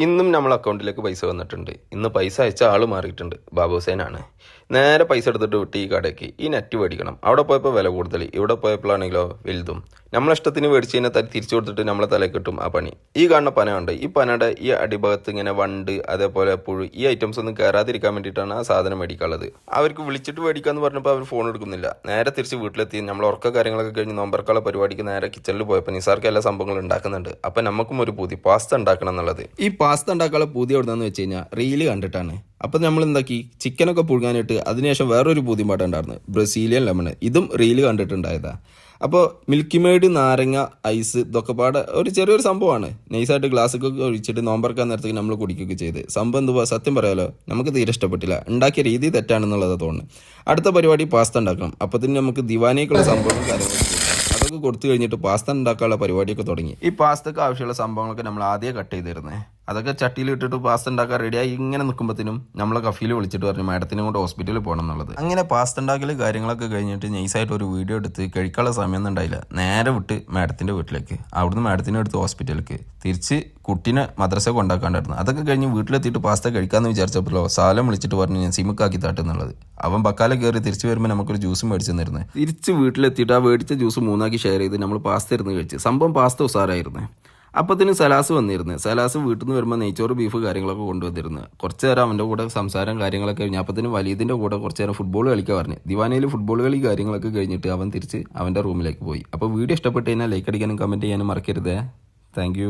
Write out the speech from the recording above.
ഇന്നും നമ്മൾ അക്കൗണ്ടിലേക്ക് പൈസ വന്നിട്ടുണ്ട്. ഇന്ന് പൈസ അയച്ച ആൾ മാറിയിട്ടുണ്ട്. ബാബു ഹുസൈനാണ്. നേരെ പൈസ എടുത്തിട്ട് വിട്ട് ഈ കടയ്ക്ക് ഈ നെറ്റ് മേടിക്കണം. അവിടെ പോയപ്പോൾ വില കൂടുതൽ, ഇവിടെ പോയപ്പോഴാണെങ്കിലോ വലുതും. നമ്മളിഷ്ടത്തിന് മേടിച്ച് കഴിഞ്ഞാൽ തിരിച്ചു കൊടുത്തിട്ട് നമ്മളെ തലയിൽ കിട്ടും ആ പണി. ഈ കാണുന്ന പനയുണ്ട്, ഈ പനയുടെ ഈ അടിഭാഗത്ത് ഇങ്ങനെ വണ്ട് അതേപോലെ പുഴു ഈ ഐറ്റംസ് ഒന്നും കയറാതിരിക്കാൻ വേണ്ടിയിട്ടാണ് ആ സാധനം മേടിക്കാനുള്ളത്. അവർക്ക് വിളിച്ചിട്ട് മേടിക്കാമെന്ന് പറഞ്ഞപ്പോൾ അവർ ഫോൺ എടുക്കുന്നില്ല. നേരെ തിരിച്ച് വീട്ടിലെത്തി നമ്മൾ ഉറക്ക കാര്യങ്ങളൊക്കെ കഴിഞ്ഞ് നോമ്പർക്കുള്ള പരിപാടിക്ക് നേരെ കിച്ചണിൽ പോയപ്പോൾ നിസാർക്ക് എല്ലാ സംഭവങ്ങളും ഉണ്ടാക്കുന്നുണ്ട്. അപ്പം നമുക്കും ഒരു പൂതി പാസ്ത ഉണ്ടാക്കണം എന്നുള്ളത്. ഈ പാസ്ത ഉണ്ടാക്കാനുള്ള പൂതി എവിടെയാണെന്ന് വെച്ച് കഴിഞ്ഞാൽ റീല് കണ്ടിട്ടാണ്. അപ്പം നമ്മൾ എന്താക്കി, ചിക്കനൊക്കെ പുഴുങ്ങാനിട്ട് അതിനുശേഷം വേറൊരു പൂതിയും ഉണ്ടായിരുന്നു, ബ്രസീലിയൻ ലെമൺ. ഇതും റീല് കണ്ടിട്ടുണ്ടായതാ. അപ്പോൾ മിൽക്കി മെയ്ഡ്, നാരങ്ങ, ഐസ് ഇതൊക്കെ പാടെ ഒരു ചെറിയൊരു സംഭവമാണ്. നൈസായിട്ട് ഗ്ലാസ്സൊക്കെ ഒഴിച്ചിട്ട് നോമ്പറക്കാൻ നേരത്തേക്ക് നമ്മൾ കുടിക്കുകയൊക്കെ ചെയ്ത് സംഭവം എന്തുവാ, സത്യം പറയാലോ നമുക്ക് തീരെ ഇഷ്ടപ്പെട്ടില്ല. ഉണ്ടാക്കിയ രീതി തെറ്റാണെന്നുള്ളതാണ് തോന്നുന്നു. അടുത്ത പരിപാടി പാസ്ത ഉണ്ടാക്കണം. അപ്പോൾ തന്നെ നമുക്ക് ദിവാനിക്കുള്ള സംഭവങ്ങളും കാര്യങ്ങളും അതൊക്കെ കൊടുത്തു കഴിഞ്ഞിട്ട് പാസ്ത ഉണ്ടാക്കാനുള്ള പരിപാടിയൊക്കെ തുടങ്ങി. ഈ പാസ്തക്ക് ആവശ്യമുള്ള സംഭവങ്ങളൊക്കെ നമ്മൾ ആദ്യം കട്ട് ചെയ്തിരുന്നത്. അതൊക്കെ ചട്ടിയിൽ ഇട്ടിട്ട് പാസ്ത ഉണ്ടാക്കാൻ റെഡിയായി ഇങ്ങനെ നിൽക്കുമ്പോഴത്തേനും നമ്മളെ കഫീൽ വിളിച്ചിട്ട് പറഞ്ഞു മാഡത്തിനെ കൊണ്ട് ഹോസ്പിറ്റലിൽ പോകണം എന്നുള്ളത്. അങ്ങനെ പാസ്ത ഉണ്ടാക്കൽ കാര്യങ്ങളൊക്കെ കഴിഞ്ഞിട്ട് നൈസായിട്ട് ഒരു വീഡിയോ എടുത്ത് കഴിക്കാനുള്ള സമയമൊന്നും ഉണ്ടായില്ല. നേരെ വിട്ട് മാഡത്തിൻ്റെ വീട്ടിലേക്ക്, അവിടുന്ന് മാഡത്തിനെ എടുത്ത് ഹോസ്പിറ്റലിലേക്ക്, തിരിച്ച് കുട്ടീനെ മദ്രസ കൊണ്ടാക്കാണ്ടായിരുന്നു. അതൊക്കെ കഴിഞ്ഞ് വീട്ടിലെത്തിയിട്ട് പാസ്ത കഴിക്കാമെന്ന് വിചാരിച്ചപ്പോഴോ സാലം വിളിച്ചിട്ട് പറഞ്ഞു ഞാൻ സിമുക്കാക്കി താട്ടെന്നുള്ളത്. അവൻ ബക്കാല കയറി തിരിച്ച് വരുമ്പോൾ നമുക്കൊരു ജ്യൂസും മേടിച്ചു തന്നിരുന്നത്. തിരിച്ച് വീട്ടിലെത്തിയിട്ട് ആ മേടിച്ച ജ്യൂസ് 3 ഷെയർ ചെയ്ത് നമ്മൾ പാസ്ത ഇരുന്ന് കഴിച്ച്. സംഭവം പാസ്ത ഉസാറായിരുന്നു. അപ്പത്തിന് സലാസ് വന്നിരുന്നു. സലാസ് വീട്ടിൽ നിന്ന് വരുമ്പോൾ നെയ്ച്ചോറ് ബീഫ് കാര്യങ്ങളൊക്കെ കൊണ്ടുവന്നിരുന്നു. കുറച്ച് നേരം അവൻ്റെ കൂടെ സംസാരം കാര്യങ്ങളൊക്കെ കഴിഞ്ഞ് അപ്പത്തിന് വലീദിൻ്റെ കൂടെ കുറച്ച് നേരം ഫുട്ബോൾ കളിക്കാൻ പറഞ്ഞു. ദിവാനയിൽ ഫുട്ബോൾ കളി കാര്യങ്ങളൊക്കെ കഴിഞ്ഞിട്ട് അവൻ തിരിച്ച് അവൻ്റെ റൂമിലേക്ക് പോയി. അപ്പോൾ വീഡിയോ ഇഷ്ടപ്പെട്ട് കഴിഞ്ഞാൽ ലൈക്ക് അടിക്കാനും കമൻറ്റ് ചെയ്യാനും മറക്കരുതേ. താങ്ക്